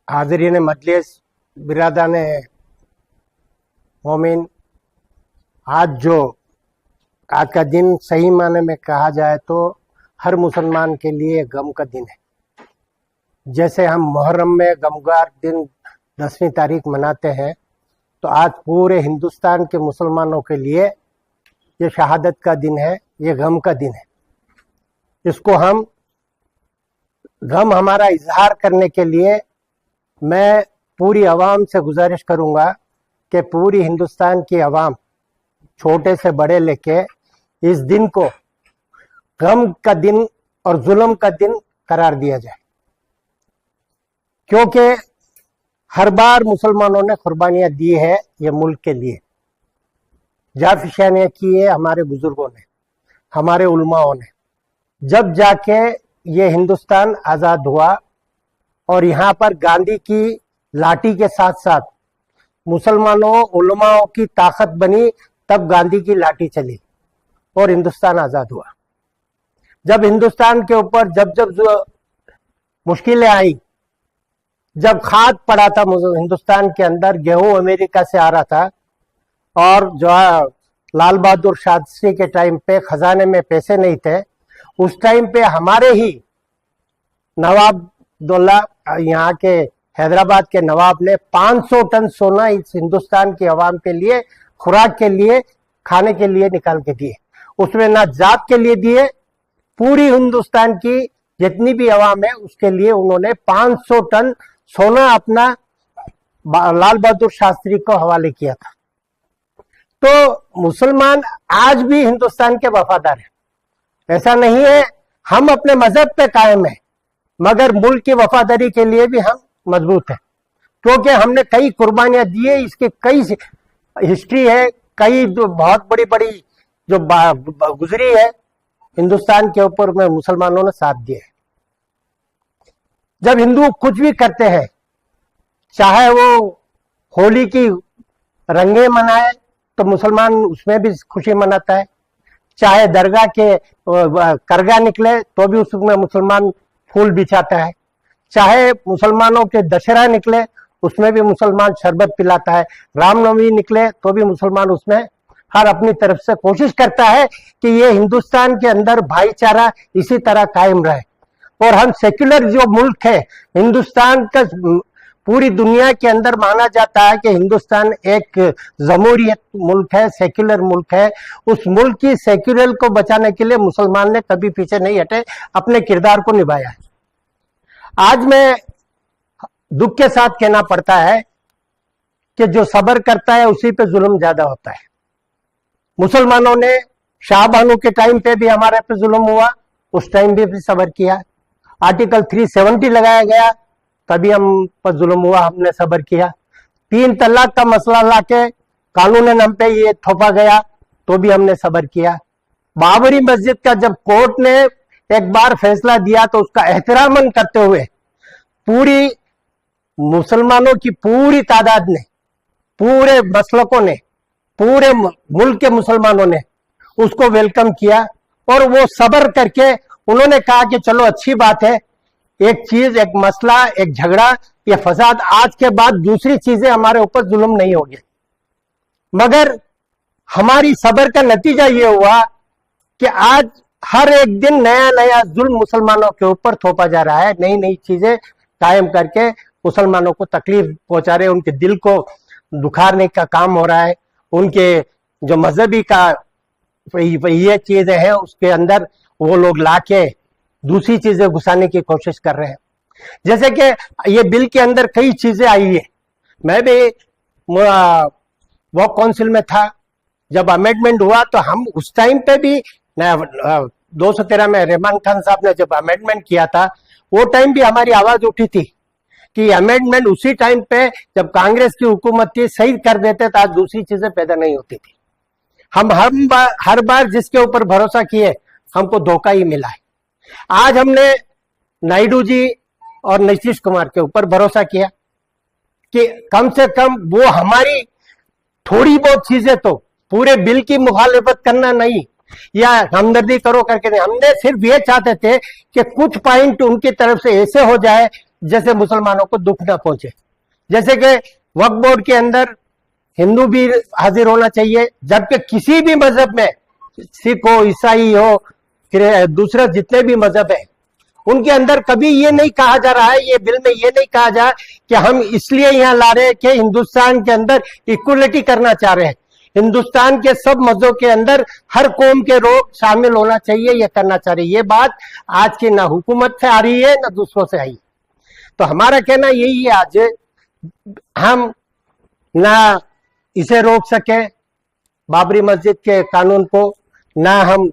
हाज़रीन मजलिस, बिरादरान मोमिन, आज का दिन सही माने में कहा जाए तो हर मुसलमान के लिए गम का दिन है। जैसे हम मुहर्रम में गमगार दिन 10वीं तारीख मनाते हैं, तो आज पूरे हिंदुस्तान के मुसलमानों के लिए ये शहादत का दिन है, ये गम का दिन है। इसको हम गम हमारा इजहार करने के लिए मैं पूरी आवाम से गुजारिश करूंगा कि पूरी हिंदुस्तान की आवाम छोटे से बड़े लेके इस दिन को गम का दिन और जुल्म का दिन करार दिया जाए, क्योंकि हर बार मुसलमानों ने कुर्बानियां दी है ये मुल्क के लिए। जाफिशानियां की है हमारे बुजुर्गों ने, हमारे उलमाओं ने, जब जाके ये हिंदुस्तान आज़ाद हुआ। और यहाँ पर गांधी की लाठी के साथ साथ मुसलमानों उलमाओं की ताकत बनी, तब गांधी की लाठी चली और हिंदुस्तान आज़ाद हुआ। जब हिंदुस्तान के ऊपर जब जो मुश्किलें आई, जब खाद पड़ा था हिंदुस्तान के अंदर, गेहूं अमेरिका से आ रहा था और जो लाल बहादुर शास्त्री के टाइम पे खजाने में पैसे नहीं थे, उस टाइम पे हमारे ही नवाब दौला, यहाँ के हैदराबाद के नवाब ने 500 टन सोना इस हिंदुस्तान की आवाम के लिए, खुराक के लिए, खाने के लिए निकाल के दिए। उसमें ना जात के लिए दिए, पूरी हिंदुस्तान की जितनी भी आवाम है उसके लिए उन्होंने 500 टन सोना अपना लाल बहादुर शास्त्री को हवाले किया था। तो मुसलमान आज भी हिंदुस्तान के वफादार हैं, ऐसा नहीं है। हम अपने मजहब पे कायम है, मगर मुल्क की वफादारी के लिए भी हम मजबूत हैं, क्योंकि हमने कई कुर्बानियां दी है। इसके कई हिस्ट्री है, कई बहुत बड़ी बड़ी जो गुजरी है हिंदुस्तान के ऊपर में, मुसलमानों ने साथ दिया है। जब हिंदू कुछ भी करते हैं, चाहे वो होली की रंगे मनाए तो मुसलमान उसमें भी खुशी मनाता है, चाहे दरगाह के करगा निकले तो भी उसमें मुसलमान फूल बिछाता है, चाहे मुसलमानों के दशहरा निकले उसमें भी मुसलमान शरबत पिलाता है, रामनवमी निकले तो भी मुसलमान उसमें हर अपनी तरफ से कोशिश करता है कि ये हिंदुस्तान के अंदर भाईचारा इसी तरह कायम रहे। और हम सेक्युलर जो मुल्क है, हिंदुस्तान का पूरी दुनिया के अंदर माना जाता है कि हिंदुस्तान एक जमहूरियत मुल्क है, सेक्युलर मुल्क है। उस मुल्क की सेक्युलर को बचाने के लिए मुसलमान ने कभी पीछे नहीं हटे, अपने किरदार को निभाया है। आज मैं दुख के साथ कहना पड़ता है कि जो सब्र करता है उसी पे जुल्म ज्यादा होता है। मुसलमानों ने शाहबानो के टाइम पे भी हमारे पे जुल्म हुआ, उस टाइम भी सब्र किया। आर्टिकल 370 लगाया गया, तभी हम पर जुल्म हुआ, हमने सब्र किया। 3 तलाक का मसला लाके कानून हम पे ये थोपा गया, तो भी हमने सब्र किया। बाबरी मस्जिद का जब कोर्ट ने एक बार फैसला दिया तो उसका एहतराम करते हुए पूरी मुसलमानों की पूरी तादाद ने, पूरे मसलकों ने, पूरे मुल्क के मुसलमानों ने उसको वेलकम किया। और वो सब्र करके उन्होंने कहा कि चलो अच्छी बात है, एक चीज, एक मसला, एक झगड़ा या फसाद, आज के बाद दूसरी चीजें हमारे ऊपर जुल्म नहीं होगी। मगर हमारी सब्र का नतीजा ये हुआ कि आज हर एक दिन नया नया जुल्म मुसलमानों के ऊपर थोपा जा रहा है, नई नई चीजें कायम करके मुसलमानों को तकलीफ पहुंचा रहे, उनके दिल को दुखारने का काम हो रहा है। उनके जो मजहबी का ये चीजें हैं उसके अंदर वो लोग लाके दूसरी चीजें घुसाने की कोशिश कर रहे हैं। जैसे कि ये बिल के अंदर कई चीजें आई है। मैं भी वॉक काउंसिल में था, जब अमेंडमेंट हुआ तो हम उस टाइम पे भी 213 में रहमान खान साहब ने जब अमेंडमेंट किया था, वो टाइम भी हमारी आवाज उठी थी कि अमेंडमेंट उसी टाइम पे जब कांग्रेस की हुकूमत थी सही कर देते तो आज दूसरी चीजें पैदा नहीं होती थी। हम हर बार जिसके ऊपर भरोसा किए हमको धोखा ही मिला है। आज हमने नायडू जी और नीतीश कुमार के ऊपर भरोसा किया कि कम से कम वो हमारी थोड़ी बहुत चीजें, तो पूरे बिल की मुखालिफत करना नहीं या हमदर्दी करो करके नहीं, हमने सिर्फ ये चाहते थे कि कुछ पॉइंट उनकी तरफ से ऐसे हो जाए जैसे मुसलमानों को दुख ना पहुंचे। जैसे कि वक्फ बोर्ड के अंदर हिंदू भी हाजिर होना चाहिए, जबकि किसी भी मजहब में, सिख हो, ईसाई हो, फिर दूसरे जितने भी मजहब है, उनके अंदर कभी ये नहीं कहा जा रहा है, ये बिल में ये नहीं कहा जा कि हम इसलिए यहाँ ला रहे हैं कि हिंदुस्तान के अंदर इक्वलिटी करना चाह रहे हैं। हिंदुस्तान के सब मजहबों के अंदर हर कौम के लोग शामिल होना चाहिए, ये करना चाह रहे हैं। ये बात आज की ना हुकूमत से आ रही है ना दूसरों से आई। तो हमारा कहना यही है, आज हम ना इसे रोक सके, बाबरी मस्जिद के कानून को, ना हम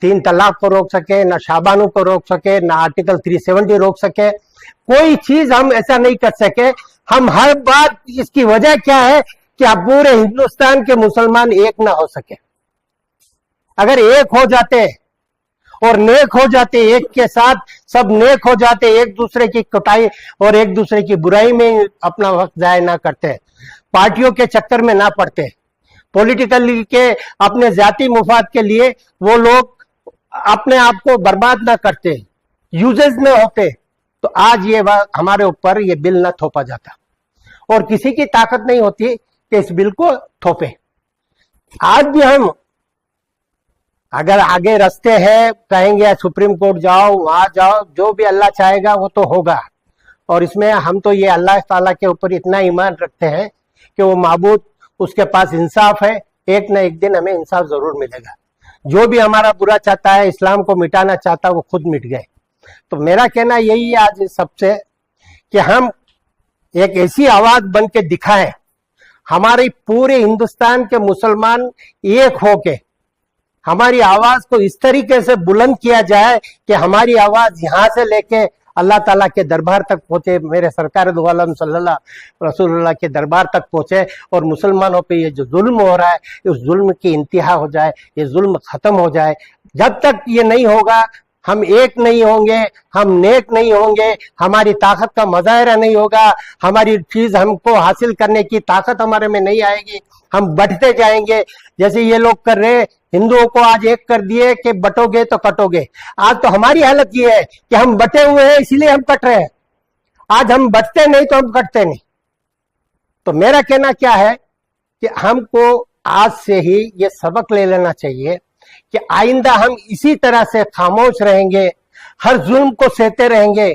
3 तलाक को रोक सके, ना शाबानों को रोक सके, ना आर्टिकल 370 रोक सके, कोई चीज हम ऐसा नहीं कर सके। हम हर बात, इसकी वजह क्या है कि अब पूरे हिंदुस्तान के मुसलमान एक ना हो सके। अगर एक हो जाते और नेक हो जाते, एक के साथ सब नेक हो जाते, एक दूसरे की कुटाई और एक दूसरे की बुराई में अपना वक्त जाया ना करते, पार्टियों के चक्कर में ना पड़ते, पॉलिटिकली के अपने जाति मुफाद के लिए वो लोग अपने आप को बर्बाद ना करते, यूजेस में होते, तो आज ये हमारे ऊपर ये बिल ना थोपा जाता। और किसी की ताकत नहीं होती कि इस बिल को थोपे। आज भी हम अगर आगे रास्ते हैं, कहेंगे सुप्रीम कोर्ट जाओ, वहां जाओ, जो भी अल्लाह चाहेगा वो तो होगा। और इसमें हम तो ये अल्लाह ताला के ऊपर इतना ईमान रखते हैं कि वो माबूद, उसके पास इंसाफ है, एक न एक दिन हमें इंसाफ जरूर मिलेगा। जो भी हमारा बुरा चाहता है, इस्लाम को मिटाना चाहता, वो खुद मिट गए। तो मेरा कहना यही है आज सबसे कि हम एक ऐसी आवाज बन के दिखाएं, हमारे पूरे हिंदुस्तान के मुसलमान एक होके हमारी आवाज को इस तरीके से बुलंद किया जाए कि हमारी आवाज यहां से लेके अल्लाह ताला के दरबार तक पहुंचे, मेरे सरकार दो आलम सल्लल्लाहु रसूलुल्लाह के दरबार तक पहुंचे, और मुसलमानों पे ये जो जुल्म हो रहा है, उस जुल्म की इंतहा हो जाए, ये जुल्म खत्म हो जाए। जब तक ये नहीं होगा, हम एक नहीं होंगे, हम नेक नहीं होंगे, हमारी ताकत का मुजाहरा नहीं होगा, हमारी चीज हमको हासिल करने की ताकत हमारे में नहीं आएगी, हम बढ़ते जाएंगे। जैसे ये लोग कर रहे, हिंदुओं को आज एक कर दिए कि बटोगे तो कटोगे। आज तो हमारी हालत ये है कि हम बटे हुए हैं, इसीलिए हम कट रहे हैं। आज हम बटते नहीं तो हम कटते नहीं। तो मेरा कहना क्या है कि हमको आज से ही ये सबक ले लेना चाहिए कि आइंदा हम इसी तरह से खामोश रहेंगे, हर जुल्म को सहते रहेंगे,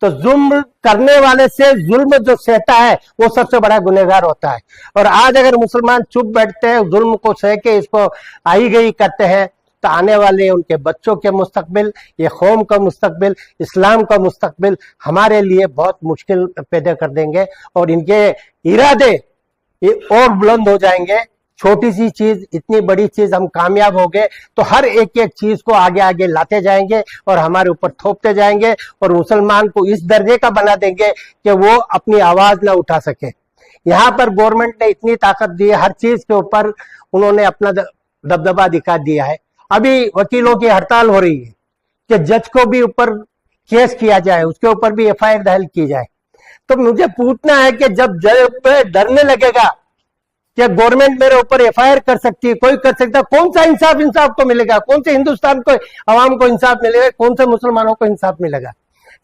तो जुल्म करने वाले से जुल्म जो सहता है वो सबसे बड़ा गुनहगार होता है। और आज अगर मुसलमान चुप बैठते हैं, जुल्म को सह के इसको आई गई करते हैं, तो आने वाले उनके बच्चों के मुस्तकबिल, ये कौम का मुस्तकबिल, इस्लाम का मुस्तकबिल हमारे लिए बहुत मुश्किल पैदा कर देंगे, और इनके इरादे ये और बुलंद हो जाएंगे। छोटी सी चीज, इतनी बड़ी चीज, हम कामयाब हो गए तो हर एक एक चीज को आगे आगे लाते जाएंगे और हमारे ऊपर थोपते जाएंगे, और मुसलमान को इस दर्जे का बना देंगे कि वो अपनी आवाज ना उठा सके। यहाँ पर गवर्नमेंट ने इतनी ताकत दी है, हर चीज के ऊपर उन्होंने अपना दबदबा दिखा दिया है। अभी वकीलों की हड़ताल हो रही है कि जज को भी ऊपर केस किया जाए, उसके ऊपर भी FIR दाखिल की जाए। तो मुझे पूछना है कि जब जज पे डरने लगेगा कि गवर्नमेंट मेरे ऊपर FIR कर सकती है, कोई कर सकता है, कौन सा इंसाफ को मिलेगा? कौन से हिंदुस्तान को आवाम को इंसाफ मिलेगा? कौन से मुसलमानों को इंसाफ मिलेगा?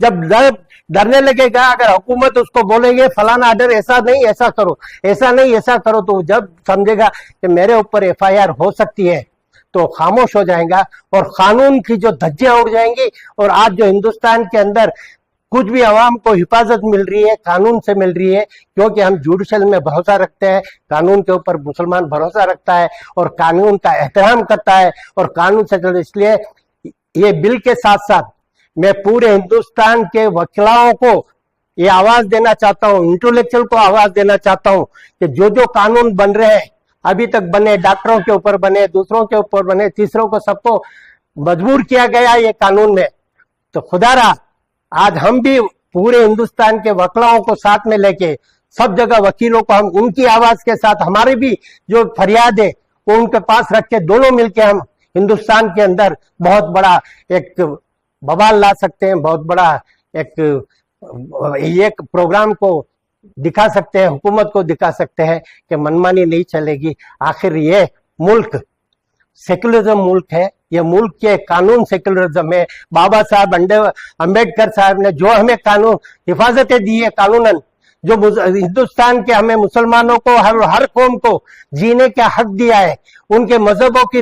जब डरने लगेगा, अगर हुकूमत उसको बोलेंगे फलाना आर्डर ऐसा नहीं ऐसा करो, ऐसा नहीं ऐसा करो, तो जब समझेगा कि मेरे ऊपर FIR हो सकती है तो खामोश हो जाएगा, और कानून की जो धज्जियां उड़ जाएंगी। और आज जो हिंदुस्तान के अंदर कुछ भी आवाम को हिफाजत मिल रही है, कानून से मिल रही है, क्योंकि हम जुडिशल में भरोसा रखते हैं, कानून के ऊपर मुसलमान भरोसा रखता है और कानून का एहतराम करता है और कानून से चल। इसलिए ये बिल के साथ साथ मैं पूरे हिंदुस्तान के वकीलों को ये आवाज देना चाहता हूँ, इंटेलेक्चुअल को आवाज देना चाहता हूँ कि जो जो कानून बन रहे हैं, अभी तक बने, डॉक्टरों के ऊपर बने, दूसरों के ऊपर बने, तीसरों को, सबको मजबूर किया गया ये कानून में। तो खुदारा आज हम भी पूरे हिंदुस्तान के वकीलों को साथ में लेके सब जगह वकीलों को, हम उनकी आवाज के साथ हमारी भी जो फरियाद है वो उनके पास रख के दोनों मिलके हम हिंदुस्तान के अंदर बहुत बड़ा एक बवाल ला सकते हैं, बहुत बड़ा एक प्रोग्राम को दिखा सकते हैं, हुकूमत को दिखा सकते हैं कि मनमानी नहीं चलेगी। आखिर ये मुल्क सेकुलरिज्म मुल्क है, ये मुल्क के कानून सेक्युलरिज्म है। बाबा साहब अंबेडकर साहब ने जो हमें कानून हिफाजतें दी है कानूनन, जो हिंदुस्तान के हमें मुसलमानों को हर कौम को जीने का हक दिया है, उनके मजहबों की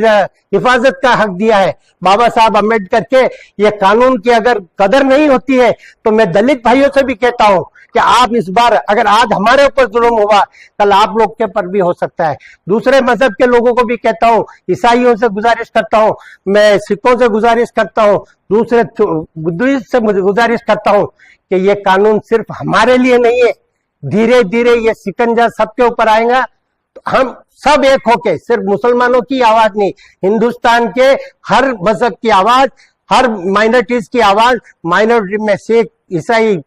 हिफाजत का हक दिया है बाबा साहब अम्बेडकर के, ये कानून की अगर कदर नहीं होती है तो मैं दलित भाइयों से भी कहता हूं कि आप इस बार, अगर आज हमारे ऊपर जुल्म हुआ, कल आप लोग के ऊपर भी हो सकता है। दूसरे मजहब के लोगों को भी कहता हूं, ईसाइयों से गुजारिश करता हूं, मैं सिखों से गुजारिश करता हूं, दूसरे बुद्धिस्ट से गुजारिश करता हूं कि ये कानून सिर्फ हमारे लिए नहीं है, धीरे धीरे ये शिकंजा सबके ऊपर आएगा। तो हम सब एक होके, सिर्फ मुसलमानों की आवाज नहीं, हिंदुस्तान के हर मजहब की आवाज, हर माइनॉरिटीज की आवाज, माइनॉरिटी में सिख, ईसाई,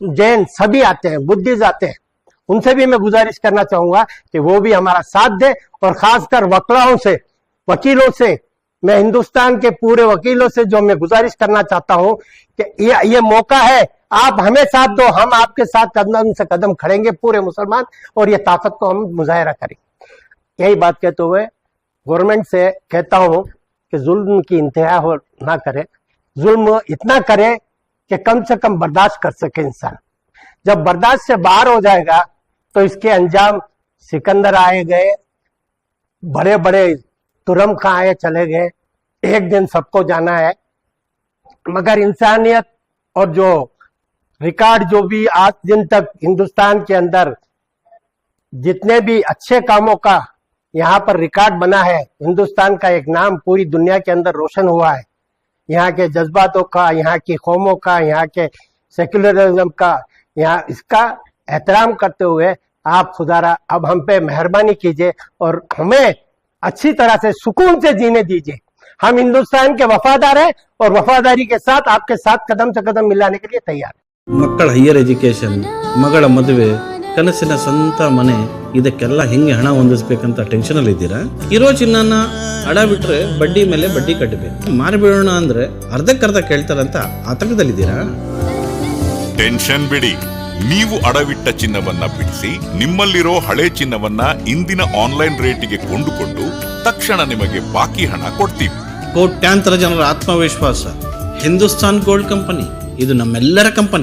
जैन सभी आते हैं, बुद्धिस्ट आते हैं, उनसे भी मैं गुजारिश करना चाहूंगा कि वो भी हमारा साथ दे। और खासकर वकलाओं से, वकीलों से, मैं हिंदुस्तान के पूरे वकीलों से जो मैं गुजारिश करना चाहता हूं कि ये मौका है, आप हमें साथ दो, हम आपके साथ कदम से कदम खड़ेंगे पूरे मुसलमान, और ये ताकत को हम मुजाहरा करेंगे। यही बात कहते हुए गवर्नमेंट से कहता हूं कि जुल्म की इंतहा हो ना करे, जुल्म इतना करे कि कम से कम बर्दाश्त कर सके इंसान। जब बर्दाश्त से बाहर हो जाएगा तो इसके अंजाम सिकंदर आए गए, बड़े बड़े तुरम खां आए चले गए, एक दिन सबको जाना है। मगर इंसानियत और जो रिकॉर्ड जो भी आज दिन तक हिंदुस्तान के अंदर जितने भी अच्छे कामों का यहाँ पर रिकॉर्ड बना है, हिंदुस्तान का एक नाम पूरी दुनिया के अंदर रोशन हुआ है, यहाँ के जज्बातों का, यहाँ की कौमों का, यहाँ के सेक्युलरिज्म का, यहाँ इसका एहतराम करते हुए आप खुदारा अब हम पे मेहरबानी कीजिए और हमें अच्छी तरह से सुकून से जीने दीजिए। हम हिंदुस्तान के वफादार हैं और वफादारी के साथ आपके साथ कदम से कदम मिलाने के लिए तैयार हैं। ಮಕ್ಕಳ ಹೈಯರ್ ಎಜುಕೇಶನ್, ಮಗಳ ಮದುವೆ, ಕನಸಿನ ಸ್ವಂತ ಮನೆ, ಇದಕ್ಕೆಲ್ಲ ಹೆಂಗೆ ಹಣ ಹೊಂದಿಸ್ಬೇಕಂತ ಟೆನ್ಷನ್ ಅಲ್ಲಿ ಇದ್ದೀರಾ? ಇರೋ ಚಿನ್ನನ ಅಡ ಬಿಟ್ರೆ ಬಡ್ಡಿ ಮೇಲೆ ಬಡ್ಡಿ ಕಟ್ಟಬೇಕು, ಮಾರಿಬಿಡೋಣ ಅಂದ್ರೆ ಅರ್ಧಕ್ಕರ್ಧ ಕೇಳ್ತಾರಂತ ಆತಂಕದಲ್ಲಿದ್ದೀರಾ? ಟೆನ್ಷನ್ ಬಿಡಿ, ನೀವು ಅಡವಿಟ್ಟ ಚಿನ್ನವನ್ನ ಬಿಡಿಸಿ ನಿಮ್ಮಲ್ಲಿರೋ ಹಳೆ ಚಿನ್ನವನ್ನ ಇಂದಿನ ಆನ್ಲೈನ್ ರೇಟಿಗೆ ಕೊಂಡುಕೊಂಡು ತಕ್ಷಣ ನಿಮಗೆ ಬಾಕಿ ಹಣ ಕೊಡ್ತೀವಿ. ಕೋಟ್ಯಾಂತರ ಜನರ ಆತ್ಮವಿಶ್ವಾಸ ಹಿಂದೂಸ್ತಾನ್ ಗೋಲ್ಡ್ ಕಂಪನಿ, ಇದು ನಮ್ಮೆಲ್ಲರ ಕಂಪನಿ.